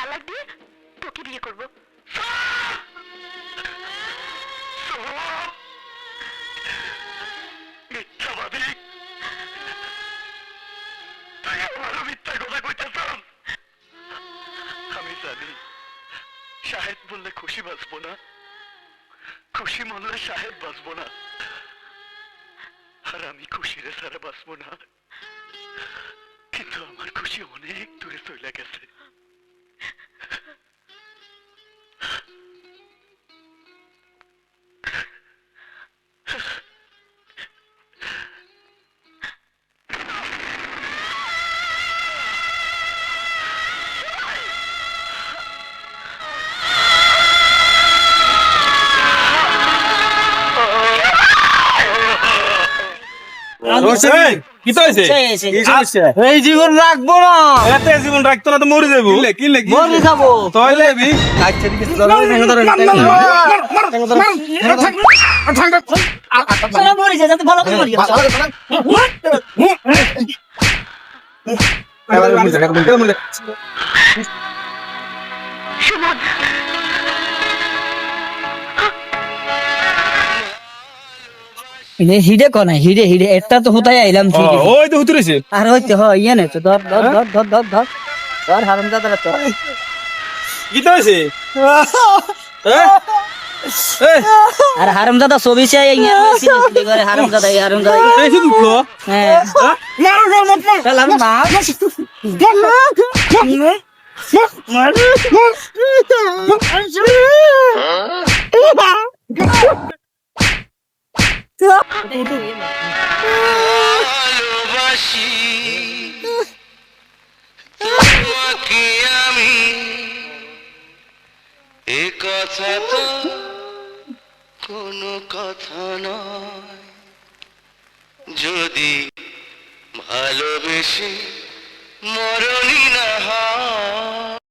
তালাক দিয়ে তোকে বিয়ে করব। মিথ্যাবাদী, তুই আমারও মিথ্যা কথা কইতেছ। আমি জানি শাহেদ বললে খুশি বাঁচবো না, খুশি মরলে শাহেদ বাঁচবো না, আর আমি খুশিরে ছাড়া বাঁচবো না। কিন্তু আমার খুশি অনেক দূরে চলে গেছে। এই জীবন রাখবো না, এত জীবন রাখতো না তো মরে যাবো। মরে যাবো। তাই যাবি? আচ্ছা ঠিক আছে, ধরো, ঠ্যাঙ্গা ধরো, মরে যা, যাতে ভালো করে মরি। সুমন, হিডে কনে হিডে হিডে এটা তো হতাই আইলাম ঠিক আছে। ওই তো হুতুরেছে। আর হইতে হয় ইয়ে নে তো ধর ধর ধর ধর ধর ধর ধর হারামজাদা তো কি তো হয়েছে? আর হারামজাদা ছবি চাই ইয়ে সিরিয়াসলি করে হারামজাদা এই হারামজাদা বেশি দুঃখ। হ্যাঁ চালাম না ভালোবাসি তোমাকে আমি, এ কথা তো কোনো কথা নয়। যদি ভালোবেসে মরণই না হয়,